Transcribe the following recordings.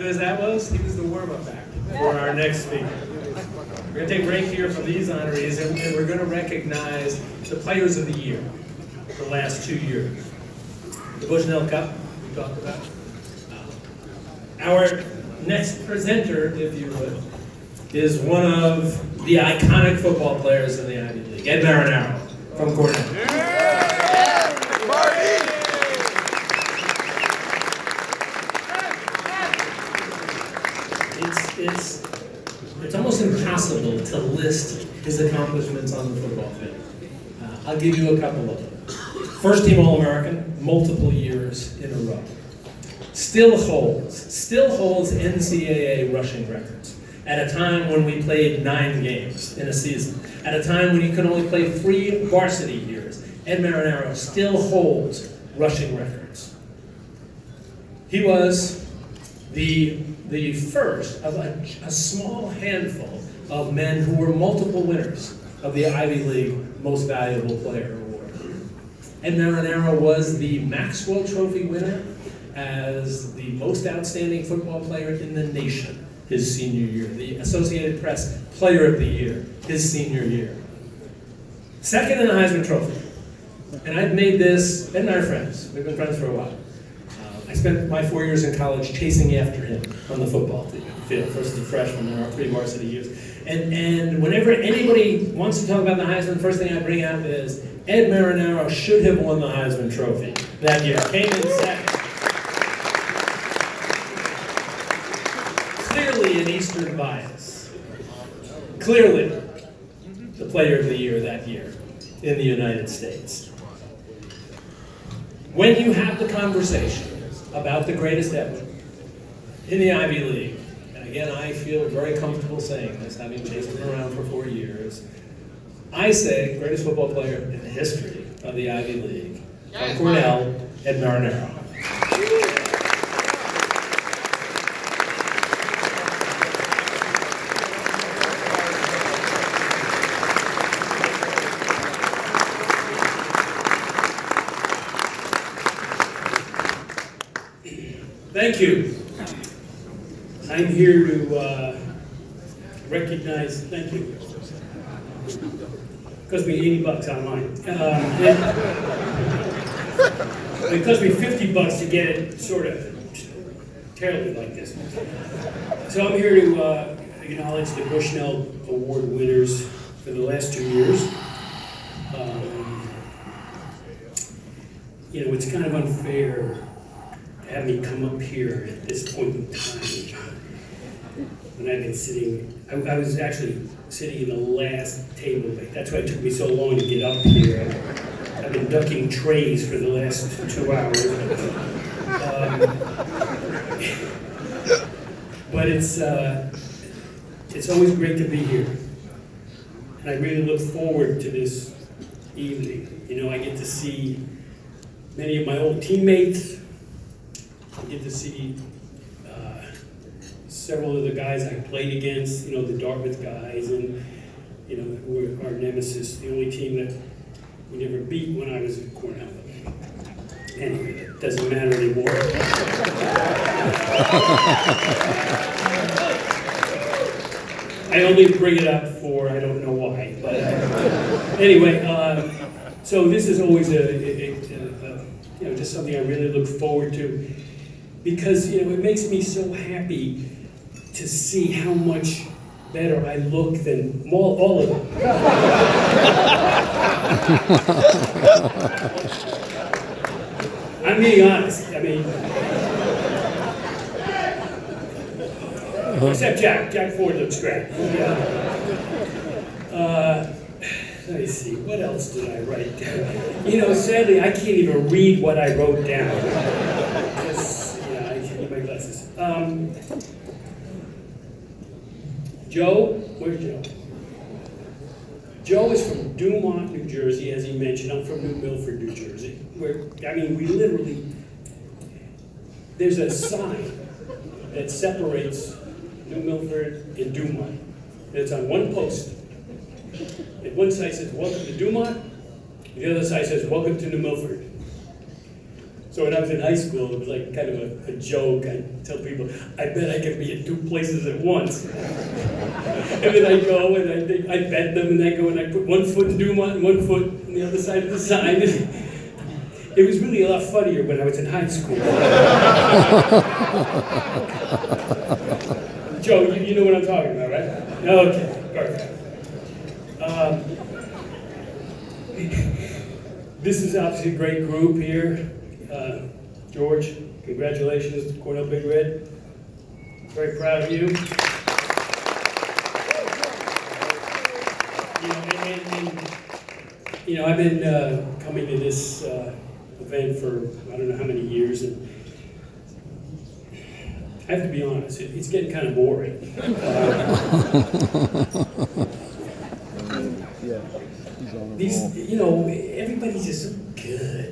Because he was the warm-up act for our next speaker. We're going to take a break here from these honorees, and we're going to recognize the players of the year for the last 2 years. The Bushnell Cup, we talked about. Our next presenter, if you would, is one of the iconic football players in the Ivy League, Ed Marinaro from Cornell. It's almost impossible to list his accomplishments on the football field. I'll give you a couple of them. First team All-American, multiple years in a row. Still holds NCAA rushing records at a time when we played 9 games in a season. At a time when you could only play 3 varsity years, Ed Marinaro still holds rushing records. He was the first of a small handful of men who were multiple winners of the Ivy League Most Valuable Player Award. Ed Marinaro was the Maxwell Trophy winner as the most outstanding football player in the nation his senior year, the Associated Press Player of the Year his senior year. Second in the Heisman Trophy. And I've made this, Ed and I are friends. We've been friends for a while. I spent my 4 years in college chasing after him on the football field, first as a freshman in our 3 varsity years. And whenever anybody wants to talk about the Heisman, the first thing I bring up is Ed Marinaro should have won the Heisman Trophy that year. Came in second. Clearly an Eastern bias. Clearly the Player of the Year that year in the United States. When you have the conversation about the greatest ever in the Ivy League, and again, I feel very comfortable saying this, having chased him around for 4 years, I say greatest football player in the history of the Ivy League, from Cornell, Ed Marinaro. Thank you. I'm here to recognize, thank you. It cost me $80 online. It cost me $50 to get it sort of terribly like this. So I'm here to acknowledge the Bushnell Award winners for the last 2 years. You know, it's kind of unfair have me come up here at this point in time when I've been sitting. I was actually sitting in the last table. That's why it took me so long to get up here. I've been ducking trays for the last 2 hours. But it's always great to be here. And I really look forward to this evening. You know, I get to see many of my old teammates. I get to see several of the guys I played against, you know, the Dartmouth guys, and, you know, who were our nemesis, the only team that we never beat when I was at Cornell. Anyway, that doesn't matter anymore. I only bring it up for, I don't know why, but anyway, so this is always you know, just something I really look forward to. Because, you know, it makes me so happy to see how much better I look than all of them. I'm being honest. I mean, except Jack. Jack Ford looks great. Let me see, what else did I write down? You know, sadly, I can't even read what I wrote down. My glasses. Joe, where's Joe? Joe is from Dumont, New Jersey, as he mentioned. I'm from New Milford, New Jersey. Where, I mean, we literally, there's a sign that separates New Milford and Dumont. And it's on one post. And one side says, "Welcome to Dumont." The other side says, "Welcome to New Milford." So when I was in high school, it was like kind of a joke. I tell people, I bet I can be at 2 places at once. And then I go and I bet them, and I go and I put 1 foot in Dumont and 1 foot on the other side of the sign. It was really a lot funnier when I was in high school. Joe, you know what I'm talking about, right? Okay, perfect. This is obviously a great group here. George, congratulations to Cornell Big Red. Very proud of you. You know, I've been coming to this event for I don't know how many years, and I have to be honest, it's getting kind of boring. You know, everybody's just so good.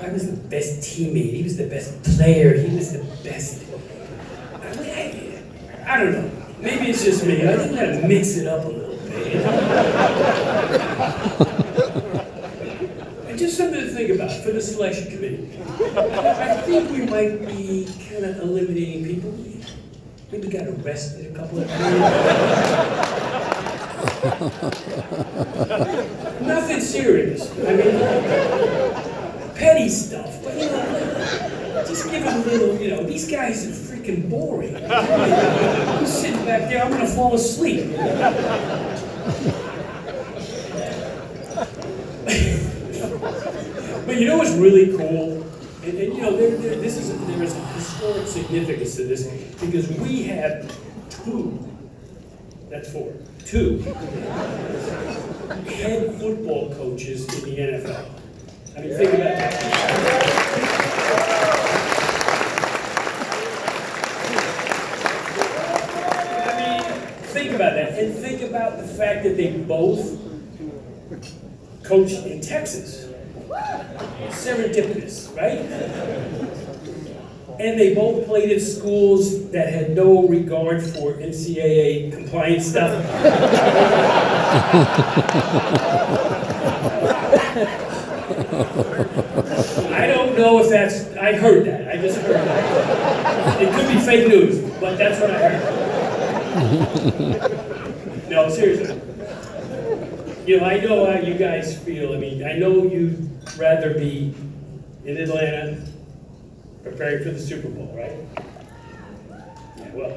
I was the best teammate. He was the best player. He was the best. I don't know. Maybe it's just me. I think I gotta mix it up a little bit. And just something to think about for the selection committee. I think we might be kind of eliminating people. Maybe got arrested a couple of times. Nothing serious. I mean, petty stuff. But you know, just give them a little. You know, these guys are freaking boring. I'm sitting back there. I'm gonna fall asleep. But you know what's really cool? And you know, there is a historic significance to this because we have 2. That's 4. 2 head football coaches in the NFL. I mean, think about that. I mean, think about that. And think about the fact that they both coached in Texas. Serendipitous, right? And they both played at schools that had no regard for NCAA compliance stuff. I don't know if that's, I heard that, I just heard that. It could be fake news, but that's what I heard. No, seriously. You know, I know how you guys feel. I mean, I know you'd rather be in Atlanta preparing for the Super Bowl, right? Yeah, well,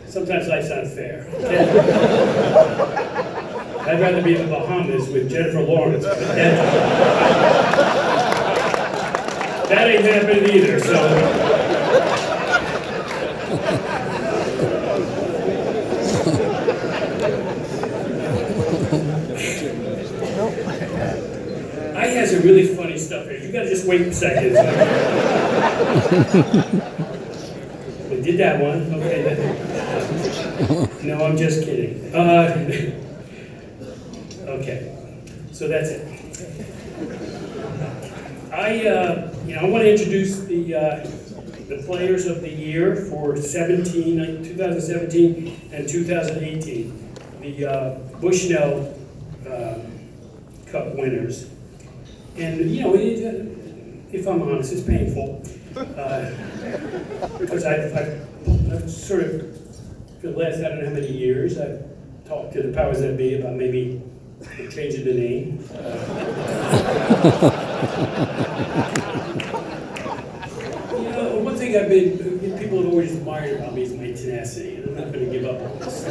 sometimes life's not fair. Okay? I'd rather be in the Bahamas with Jennifer Lawrence. But that ain't happening either, so. I have some really funny stuff here. You gotta just wait a second. We did that one. Okay. No, I'm just kidding. Okay. So that's it. I want to introduce the players of the year for 2017 and 2018. The Bushnell Cup winners. And, you know, if I'm honest, it's painful. Because I've sort of, for the last I don't know how many years, I've talked to the powers that be about maybe changing the name. You know, one thing people have always admired about me is my tenacity, and I'm not going to give up on this.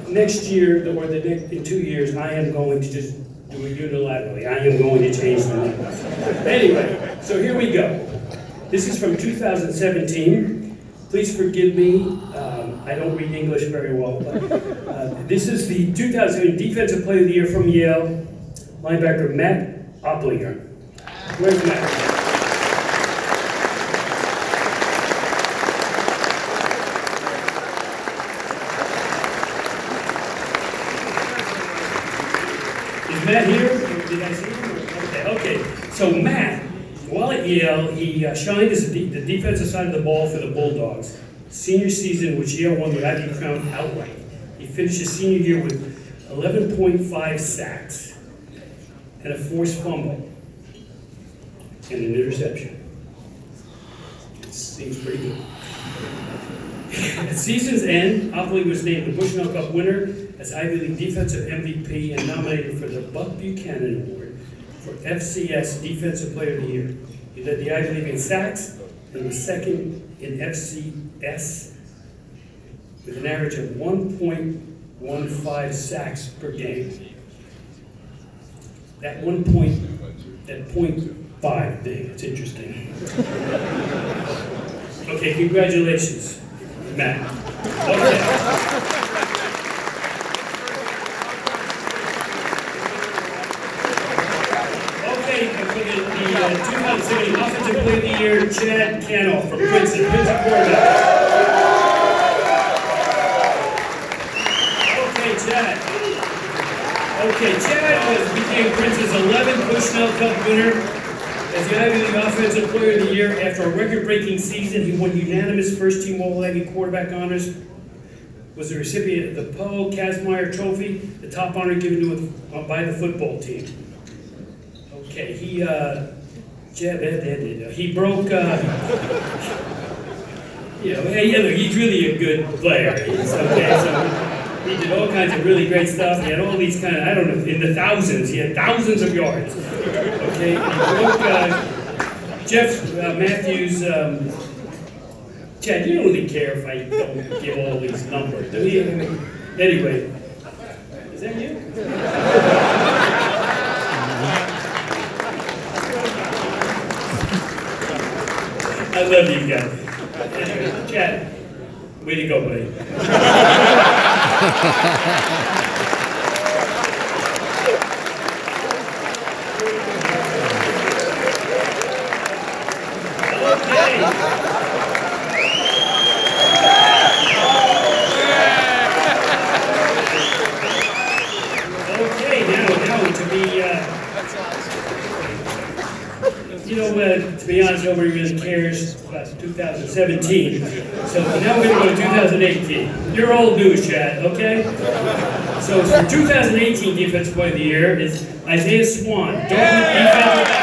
Next year, or in 2 years, I am going to just do it unilaterally. I am going to change the name. Anyway, so here we go. This is from 2017. Please forgive me. I don't read English very well. But, this is the 2017 Defensive Player of the Year from Yale, linebacker Matt Oplinger. Where's Matt? Matt here? Did I see him? Okay. So Matt, while at Yale, he shined as the defensive side of the ball for the Bulldogs. Senior season, which Yale won the Ivy Crown outright. He finished his senior year with 11.5 sacks. and a forced fumble, and an interception. It seems pretty good. At season's end, Opley was named the Bushnell Cup winner as Ivy League Defensive MVP and nominated for the Buck Buchanan Award for FCS Defensive Player of the Year. He led the Ivy League in sacks and was second in FCS with an average of 1.15 sacks per game. That 0.5 thing, it's interesting. Okay, congratulations, Matt. Okay. Okay, for the 2017 Offensive Player of the Year, Chad Canoff from Princeton quarterback. Okay, Chad became Princeton's 11th Bushnell Cup winner. As the Ivy League Offensive Player of the Year, after a record-breaking season, he won unanimous first-team All-Ivy quarterback honors, was the recipient of the Poe Kazmaier Trophy, the top honor given to him by the football team. Okay, he broke, he's really a good player. He did all kinds of really great stuff. He had all these kind of, I don't know, in the thousands. He had thousands of yards. Okay, he broke Jeff Matthews. Chad, you don't really care if I don't give all these numbers, do you? Anyway, is that you? I love you guys. Anyway, Chad, way to go, buddy. To be honest, nobody really cares about 2017. So now we're going to go to 2018. You're old news, Chad, okay? So for 2018 Defensive Player of the Year is Isaiah Swan, Dartmouth defensive back.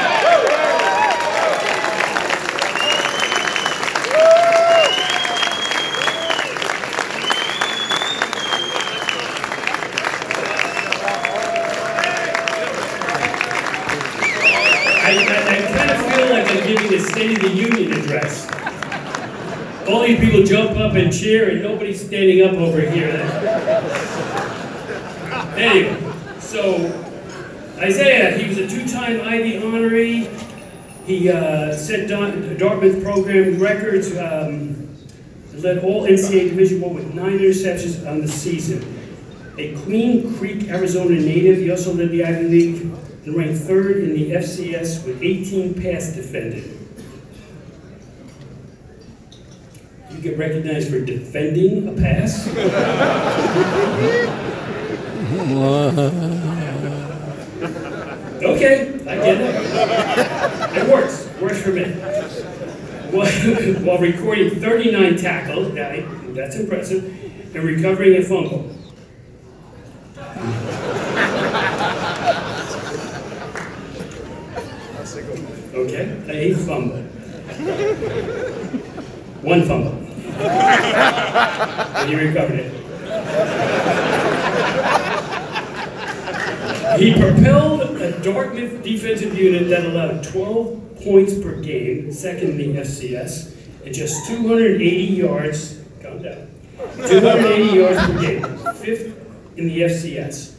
State of the Union address. All these people jump up and cheer and nobody's standing up over here. Anyway, so Isaiah, he was a two-time Ivy honoree. He set Dartmouth program records, led all NCAA Division I with 9 interceptions on the season. A Queen Creek, Arizona native, he also led the Ivy League and ranked 3rd in the FCS with 18 pass defended. You get recognized for defending a pass? Okay, I get it. It works. Works for me. While recording 39 tackles, that's impressive, and recovering a fumble. Okay, a fumble. One fumble. And he recovered it. He propelled a Dartmouth defensive unit that allowed 12 points per game, second in the FCS, and just 280 yards, calm down, 280 yards per game, 5th in the FCS.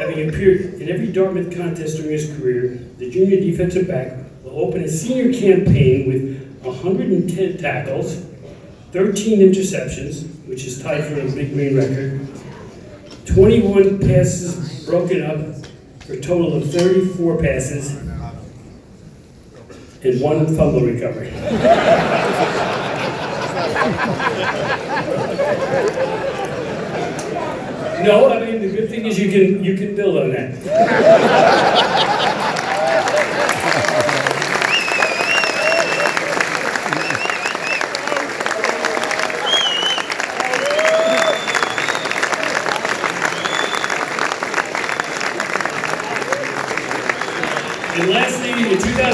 Having appeared in every Dartmouth contest during his career, the junior defensive back will open his senior campaign with 110 tackles, 13 interceptions, which is tied for the Big Green record, 21 passes broken up for a total of 34 passes, and 1 fumble recovery. No, I mean, the good thing is you can build on that.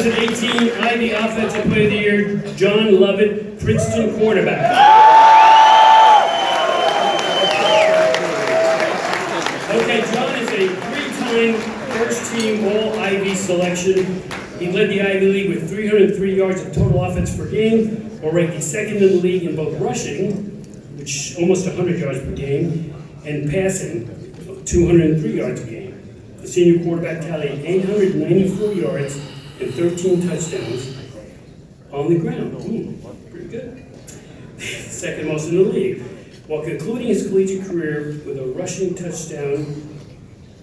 2018 Ivy Offensive Player of the Year, John Lovett, Princeton quarterback. Okay, John is a three-time first-team All-Ivy selection. He led the Ivy League with 303 yards of total offense per game, or ranked second in the league in both rushing, which almost 100 yards per game, and passing, 203 yards a game. The senior quarterback tallied 894 yards and 13 touchdowns on the ground. Pretty good. Second most in the league, while concluding his collegiate career with a rushing touchdown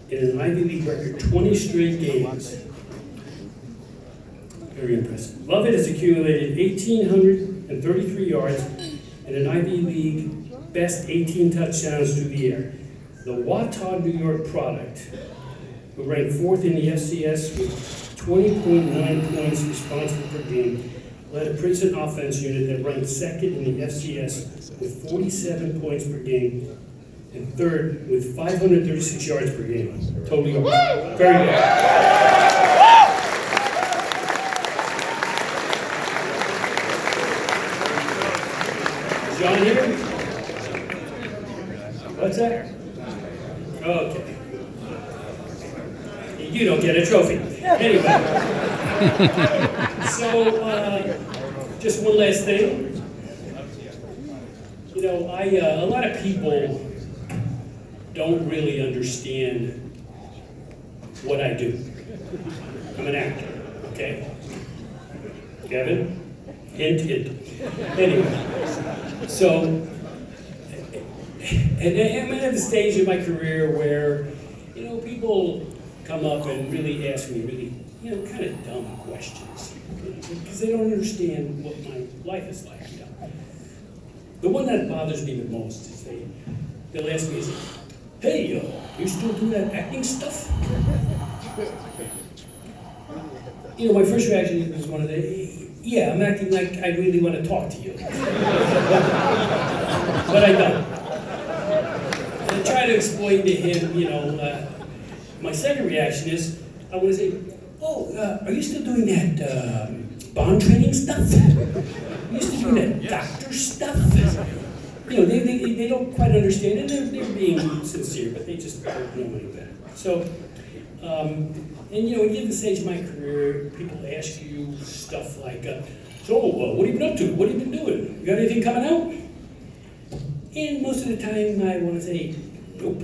in an Ivy League record 20 straight games. Very impressive. Lovett has accumulated 1,833 yards and an Ivy League best 18 touchdowns through the air. The Watauga, New York product, who ranked fourth in the FCS with 20.9 points responsible per game, led a Princeton offense unit that ranked second in the FCS with 47 points per game and third with 536 yards per game. Totally yards. Very good. John here? What's that? Okay. You don't get a trophy. Anyway. So, just one last thing. You know, a lot of people don't really understand what I do. I'm an actor, okay? Kevin? Hint, hint. Anyway, so, and I'm at the stage in my career where, you know, people come up and really ask me really, you know, kind of dumb questions, because they don't understand what my life is like, you know. The one that bothers me the most is they'll ask me, hey, you still do that acting stuff? You know, my first reaction was one of the, yeah, I'm acting like I really want to talk to you. But I don't. And I try to explain to him, you know, my second reaction is, I want to say, oh, are you still doing that bond training stuff? Are you still doing that doctor stuff? You know, they don't quite understand it. They're being sincere, but they just don't know any better. So, and you know, when you get to the stage of my career, people ask you stuff like, so what have you been up to? What have you been doing? You got anything coming out? And most of the time I want to say, nope.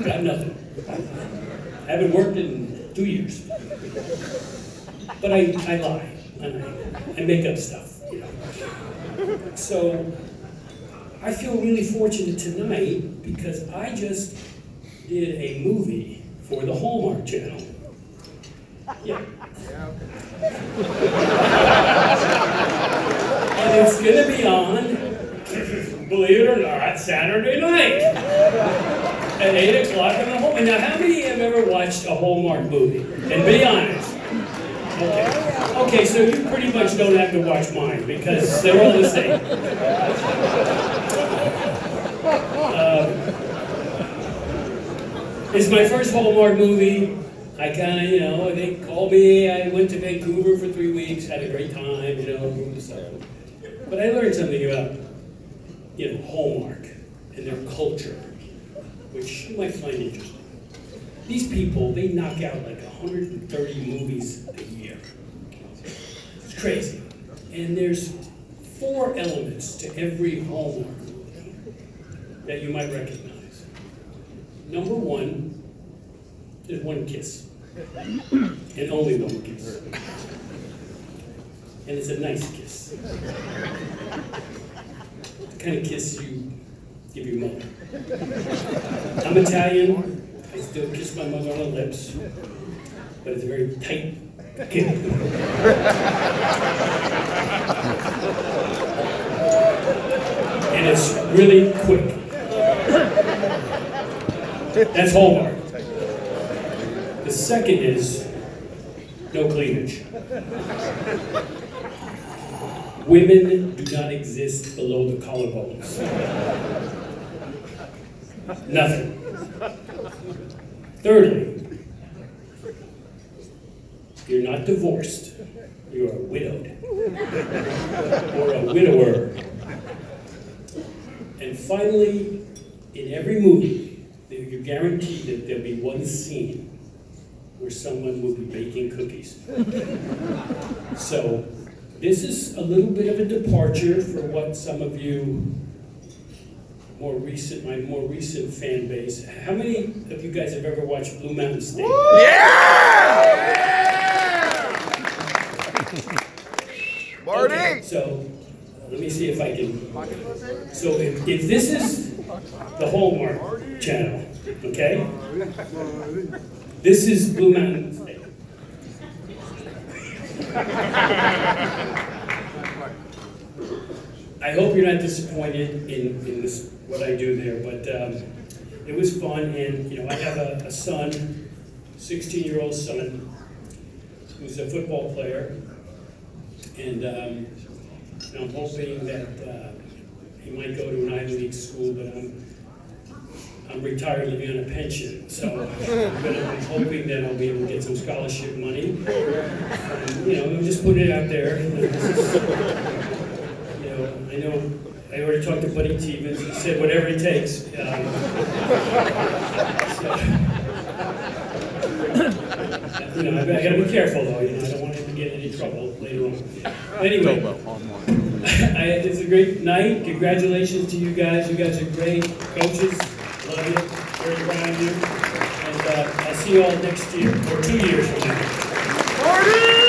Got nothing. I haven't worked in 2 years. But I lie, and I make up stuff, you know. So, I feel really fortunate tonight because I just did a movie for the Hallmark Channel. Yeah. And it's going to be on, believe it or not, Saturday night at 8 o'clock in the Hallmark. Now, how many have ever watched a Hallmark movie? And be honest. Okay. Okay, so you pretty much don't have to watch mine because they're all the same. It's my first Hallmark movie. I kind of, you know, they called me. I went to Vancouver for 3 weeks, had a great time, you know, stuff. But I learned something about, you know, Hallmark and their culture, which you might find interesting. These people, they knock out like 130 movies a year. It's crazy. And there's 4 elements to every Hallmark movie that you might recognize. Number 1, there's one kiss. And only one kiss. And it's a nice kiss. The kind of kiss you give your mother. I'm Italian. I still kiss my mother on the lips, but it's a very tight kiss. And it's really quick. That's Hallmark. The second is no cleavage. Women do not exist below the collarbones. Nothing. Thirdly, You're not divorced. You are widowed. Or a widower. And finally, in every movie, you're guaranteed that there'll be one scene where someone will be baking cookies. So, this is a little bit of a departure for what some of you my more recent fan base. How many of you guys have ever watched Blue Mountain State? Yeah! Marty! Okay, so let me see if I can. So if this is the Hallmark channel, okay? This is Blue Mountain State. I hope you're not disappointed in this, what I do there, but it was fun, and I have a son, 16-year-old son, who's a football player, and I'm hoping that he might go to an Ivy League school, but I'm retired living on a pension, so I'm hoping that I'll be able to get some scholarship money. I'm just putting it out there. I know I already talked to Buddy Stevens. He said whatever it takes. I gotta be careful though. I don't want him to get in any trouble later on. Anyway, it's a great night. Congratulations to you guys. You guys are great coaches. Love you. Very proud of you. And I'll see you all next year or 2 years from now.